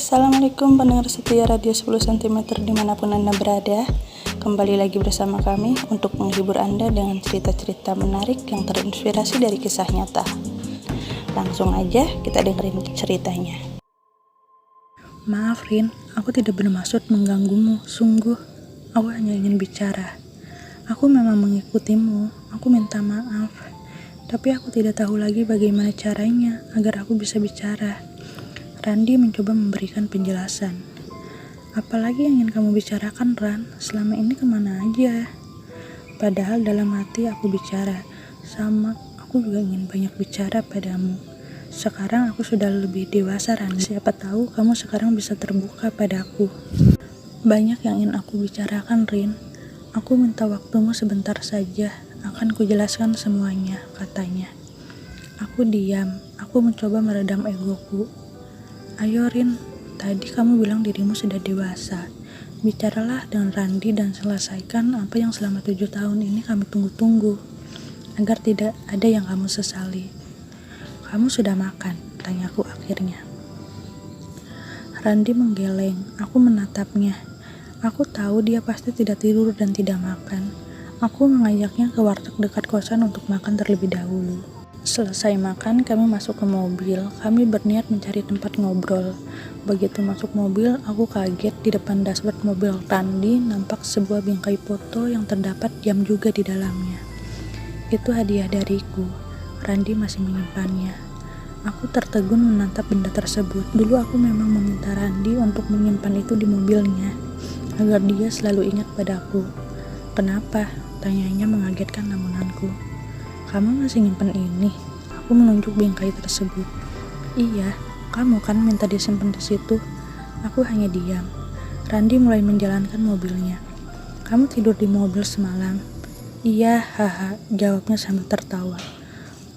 Assalamualaikum pendengar setia Radio 10 cm dimanapun Anda berada. Kembali lagi bersama kami untuk menghibur Anda dengan cerita-cerita menarik yang terinspirasi dari kisah nyata. Langsung aja kita dengerin ceritanya. Maaf Rin, aku tidak bermaksud mengganggumu, sungguh. Aku hanya ingin bicara. Aku memang mengikutimu, aku minta maaf. Tapi aku tidak tahu lagi bagaimana caranya agar aku bisa bicara. Randi mencoba memberikan penjelasan. Apalagi yang ingin kamu bicarakan, Ran? Selama ini kemana aja? Padahal dalam hati aku bicara. Sama, aku juga ingin banyak bicara padamu. Sekarang aku sudah lebih dewasa, Randi. Siapa tahu kamu sekarang bisa terbuka padaku. Banyak yang ingin aku bicarakan, Rin. Aku minta waktumu sebentar saja. Akan kujelaskan semuanya, katanya. Aku diam. Aku mencoba meredam egoku. Ayo Rin, tadi kamu bilang dirimu sudah dewasa. Bicaralah dengan Randi dan selesaikan apa yang selama 7 tahun ini kami tunggu-tunggu. Agar tidak ada yang kamu sesali. Kamu sudah makan? Tanyaku akhirnya. Randi menggeleng, aku menatapnya. Aku tahu dia pasti tidak tidur dan tidak makan. Aku mengajaknya ke warteg dekat kosan untuk makan terlebih dahulu. Selesai makan, kami masuk ke mobil. Kami berniat mencari tempat ngobrol. Begitu masuk mobil, aku kaget di depan dashboard mobil Randi nampak sebuah bingkai foto yang terdapat jam juga di dalamnya. Itu hadiah dariku. Randi masih menyimpannya. Aku tertegun menatap benda tersebut. Dulu aku memang meminta Randi untuk menyimpan itu di mobilnya, agar dia selalu ingat padaku. Kenapa? Tanyanya mengagetkan lamunanku. Kamu masih nyimpen ini? Aku menunjuk bingkai tersebut. Iya, kamu kan minta disimpan di situ. Aku hanya diam. Randi mulai menjalankan mobilnya. Kamu tidur di mobil semalam? Iya, haha, jawabnya sambil tertawa.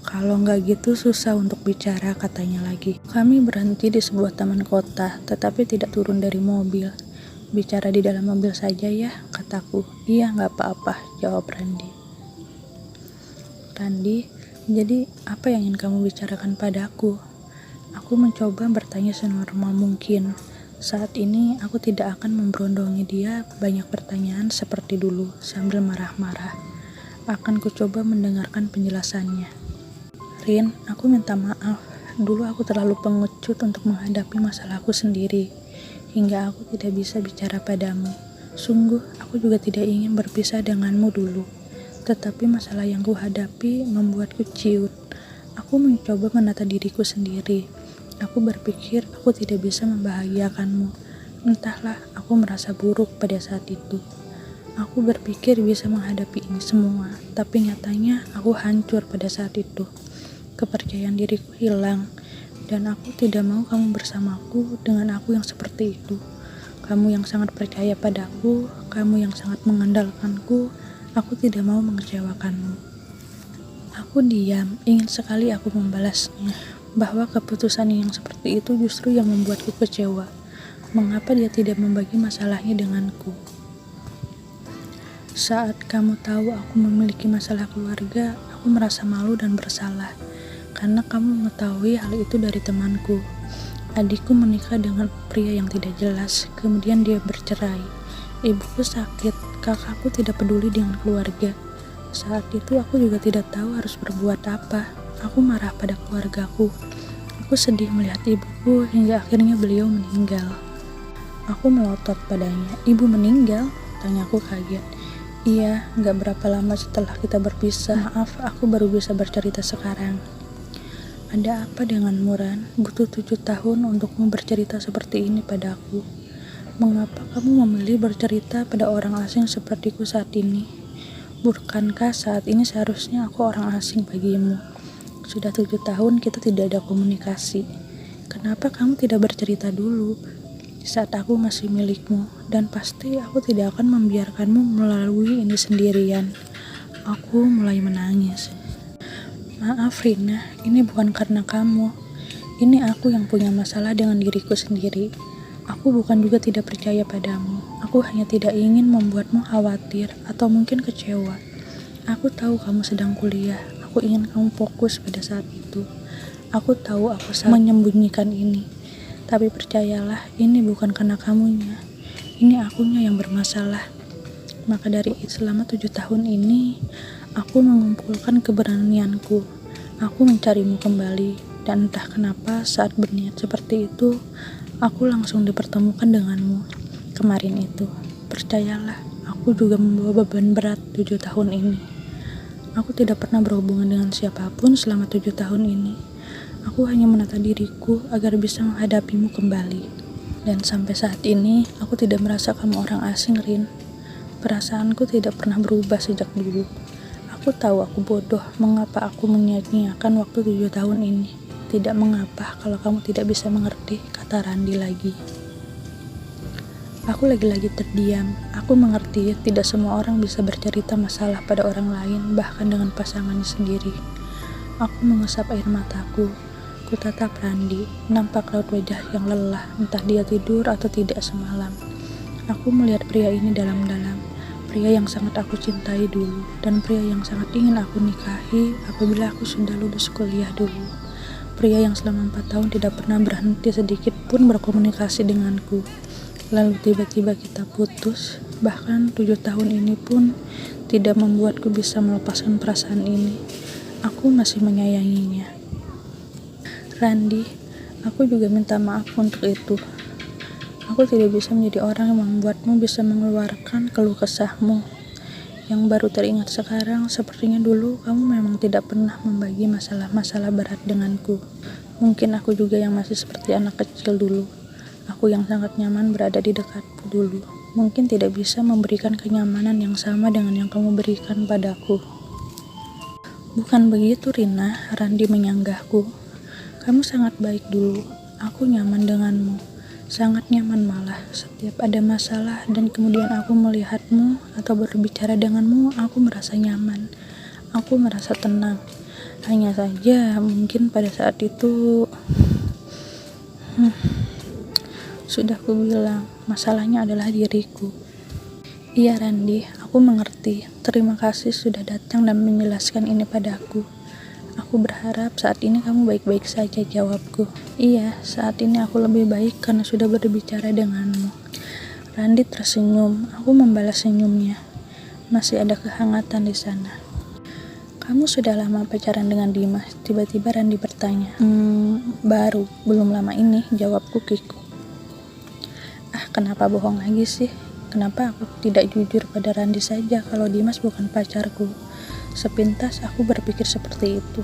Kalau nggak gitu susah untuk bicara, katanya lagi. Kami berhenti di sebuah taman kota, tetapi tidak turun dari mobil. Bicara di dalam mobil saja ya, kataku. Iya, nggak apa-apa, jawab Randi. Randi, jadi apa yang ingin kamu bicarakan padaku? Aku mencoba bertanya senormal mungkin. Saat ini aku tidak akan memberondongi dia banyak pertanyaan seperti dulu sambil marah-marah. Akan kucoba mendengarkan penjelasannya. Rin, aku minta maaf. Dulu aku terlalu pengecut untuk menghadapi masalahku sendiri, hingga aku tidak bisa bicara padamu. Sungguh, aku juga tidak ingin berpisah denganmu dulu. Tetapi masalah yang kuhadapi membuatku ciut. Aku mencoba menata diriku sendiri. Aku berpikir aku tidak bisa membahagiakanmu. Entahlah, aku merasa buruk pada saat itu. Aku berpikir bisa menghadapi ini semua, tapi nyatanya aku hancur pada saat itu. Kepercayaan diriku hilang, dan aku tidak mau kamu bersamaku dengan aku yang seperti itu. Kamu yang sangat percaya padaku, kamu yang sangat mengandalkanku. Aku tidak mau mengecewakanmu. Aku diam, ingin sekali aku membalasnya, bahwa keputusan yang seperti itu justru yang membuatku kecewa. Mengapa dia tidak membagi masalahnya denganku? Saat kamu tahu aku memiliki masalah keluarga, aku merasa malu dan bersalah, karena kamu mengetahui hal itu dari temanku. Adikku menikah dengan pria yang tidak jelas, kemudian dia bercerai. Ibuku sakit, kakakku tidak peduli dengan keluarga. Saat itu aku juga tidak tahu harus berbuat apa. Aku marah pada keluargaku. Aku sedih melihat ibuku hingga akhirnya beliau meninggal. Aku melotot padanya. Ibu meninggal? Tanyaku kaget. Iya, gak berapa lama setelah kita berpisah. Maaf, aku baru bisa bercerita sekarang. Ada apa denganmu, Ran? Butuh 7 tahun untukmu bercerita seperti ini padaku. Mengapa kamu memilih bercerita pada orang asing sepertiku saat ini? Bukankah saat ini seharusnya aku orang asing bagimu? Sudah 7 tahun kita tidak ada komunikasi. Kenapa kamu tidak bercerita dulu? Saat aku masih milikmu, dan pasti aku tidak akan membiarkanmu melalui ini sendirian. Aku mulai menangis. Maaf Rina, ini bukan karena kamu. Ini aku yang punya masalah dengan diriku sendiri. Aku bukan juga tidak percaya padamu. Aku hanya tidak ingin membuatmu khawatir atau mungkin kecewa. Aku tahu kamu sedang kuliah. Aku ingin kamu fokus pada saat itu. Aku tahu aku salah menyembunyikan ini. Tapi percayalah, ini bukan karena kamunya. Ini akunya yang bermasalah. Maka dari itu, selama 7 tahun ini, aku mengumpulkan keberanianku. Aku mencarimu kembali, dan entah kenapa saat berniat seperti itu, aku langsung dipertemukan denganmu. Kemarin itu, percayalah, aku juga membawa beban berat 7 tahun ini. Aku tidak pernah berhubungan dengan siapapun selama 7 tahun ini. Aku hanya menata diriku agar bisa menghadapimu kembali. Dan sampai saat ini, aku tidak merasa kamu orang asing, Rin. Perasaanku tidak pernah berubah sejak dulu. Aku tahu aku bodoh mengapa aku menyia-nyiakan waktu 7 tahun ini. Tidak mengapa kalau kamu tidak bisa mengerti, kata Randi lagi. Aku lagi-lagi terdiam. Aku mengerti tidak semua orang bisa bercerita masalah pada orang lain, bahkan dengan pasangannya sendiri. Aku mengusap air mataku. Ku tatap Randi, nampak raut wajah yang lelah, entah dia tidur atau tidak semalam. Aku melihat pria ini dalam-dalam, pria yang sangat aku cintai dulu, dan pria yang sangat ingin aku nikahi apabila aku sudah lulus kuliah dulu. Pria yang selama 4 tahun tidak pernah berhenti sedikit pun berkomunikasi denganku. Lalu tiba-tiba kita putus, bahkan 7 tahun ini pun tidak membuatku bisa melepaskan perasaan ini. Aku masih menyayanginya. Randi, aku juga minta maaf untuk itu. Aku tidak bisa menjadi orang yang membuatmu bisa mengeluarkan keluh kesahmu. Yang baru teringat sekarang, sepertinya dulu kamu memang tidak pernah membagi masalah-masalah berat denganku. Mungkin aku juga yang masih seperti anak kecil dulu. Aku yang sangat nyaman berada di dekatmu dulu. Mungkin tidak bisa memberikan kenyamanan yang sama dengan yang kamu berikan padaku. Bukan begitu, Rina, Randi menyanggahku. Kamu sangat baik dulu. Aku nyaman denganmu. Sangat nyaman malah. Setiap ada masalah dan kemudian aku melihatmu atau berbicara denganmu, aku merasa nyaman. Aku merasa tenang. Hanya saja mungkin pada saat itu sudah kubilang, masalahnya adalah diriku. Iya Randi, aku mengerti. Terima kasih sudah datang dan menjelaskan ini padaku. Aku berharap saat ini kamu baik-baik saja, jawabku. Iya, saat ini aku lebih baik karena sudah berbicara denganmu. Randi tersenyum, aku membalas senyumnya. Masih ada kehangatan di sana. Kamu sudah lama pacaran dengan Dimas? Tiba-tiba Randi bertanya. Baru, belum lama ini, jawabku kikuk. Kenapa bohong lagi sih? Kenapa aku tidak jujur pada Randi saja kalau Dimas bukan pacarku? Sepintas aku berpikir seperti itu.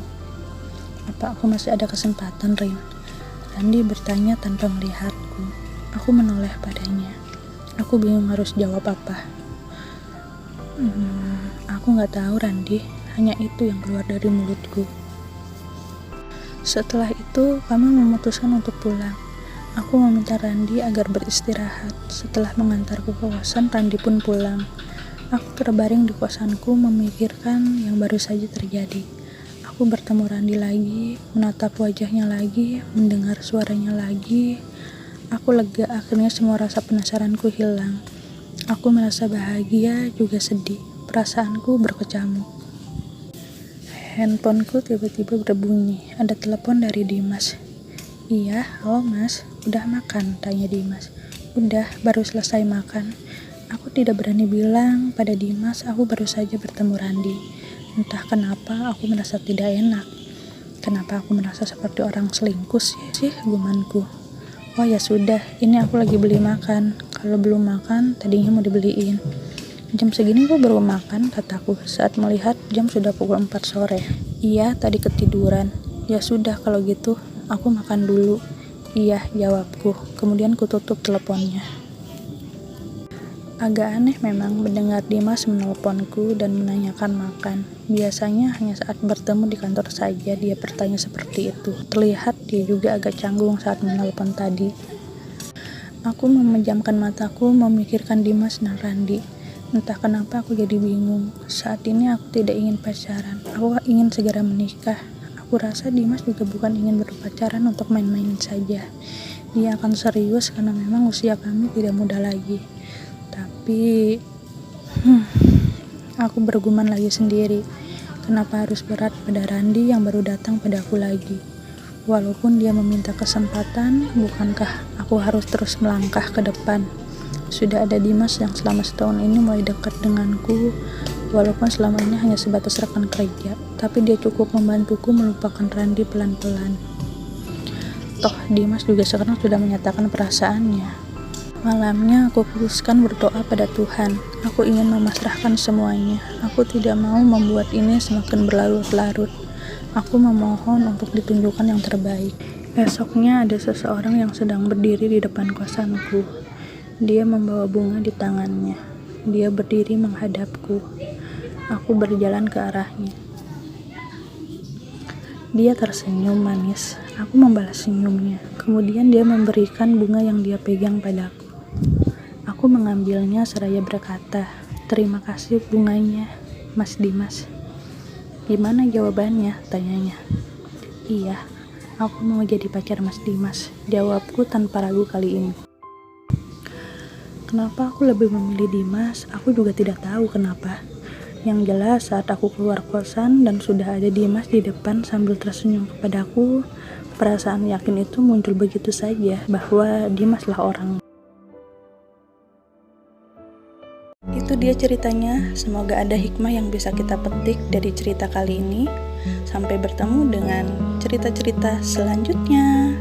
Apa aku masih ada kesempatan, Rin? Randi bertanya tanpa melihatku. Aku menoleh padanya. Aku bingung harus jawab apa. Aku gak tahu, Randi. Hanya itu yang keluar dari mulutku. Setelah itu, kami memutuskan untuk pulang. Aku meminta Randi agar beristirahat. Setelah mengantarku ke kosan, Randi pun pulang. Aku terbaring di kosanku memikirkan yang baru saja terjadi. Aku bertemu Randi lagi, menatap wajahnya lagi, mendengar suaranya lagi. Aku lega, akhirnya semua rasa penasaranku hilang. Aku merasa bahagia, juga sedih. Perasaanku berkecamuk. Handphoneku tiba-tiba berbunyi. Ada telepon dari Dimas. Iya, halo mas, udah makan? Tanya Dimas. Udah, baru selesai makan. Aku tidak berani bilang pada Dimas aku baru saja bertemu Randi. Entah kenapa aku merasa tidak enak. Kenapa aku merasa seperti orang selingkuh sih gumanku. Oh ya sudah, ini aku lagi beli makan. Kalau belum makan, tadinya mau dibeliin. Jam segini kok baru makan, kataku saat melihat jam sudah pukul 4 sore. Iya, tadi ketiduran. Ya sudah kalau gitu, aku makan dulu. Iya, jawabku. Kemudian kututup teleponnya. Agak aneh memang mendengar Dimas menelponku dan menanyakan makan. Biasanya hanya saat bertemu di kantor saja dia bertanya seperti itu. Terlihat dia juga agak canggung saat menelpon tadi. Aku memejamkan mataku memikirkan Dimas dan Randi. Entah kenapa aku jadi bingung. Saat ini aku tidak ingin pacaran. Aku ingin segera menikah. Aku rasa Dimas juga bukan ingin berpacaran untuk main-main saja. Dia akan serius karena memang usia kami tidak muda lagi. Tapi aku bergumam lagi sendiri. Kenapa harus berat pada Randi yang baru datang padaku lagi? Walaupun dia meminta kesempatan, bukankah aku harus terus melangkah ke depan? Sudah ada Dimas yang selama setahun ini mulai dekat denganku, walaupun selama ini hanya sebatas rekan kerja, tapi dia cukup membantuku melupakan Randi pelan-pelan. Toh Dimas juga sekarang sudah menyatakan perasaannya. Malamnya aku putuskan berdoa pada Tuhan. Aku ingin memasrahkan semuanya. Aku tidak mau membuat ini semakin berlarut-larut. Aku memohon untuk ditunjukkan yang terbaik. Esoknya ada seseorang yang sedang berdiri di depan kosanku. Dia membawa bunga di tangannya. Dia berdiri menghadapku. Aku berjalan ke arahnya. Dia tersenyum manis. Aku membalas senyumnya. Kemudian dia memberikan bunga yang dia pegang padaku. Aku mengambilnya seraya berkata, "Terima kasih bunganya, Mas Dimas." "Gimana jawabannya?" tanyanya. "Iya, aku mau jadi pacar Mas Dimas," jawabku tanpa ragu kali ini. Kenapa aku lebih memilih Dimas? Aku juga tidak tahu kenapa. Yang jelas saat aku keluar kosan dan sudah ada Dimas di depan sambil tersenyum kepadaku, perasaan yakin itu muncul begitu saja bahwa Dimaslah orang. Itu dia ceritanya. Semoga ada hikmah yang bisa kita petik dari cerita kali ini. Sampai bertemu dengan cerita-cerita selanjutnya.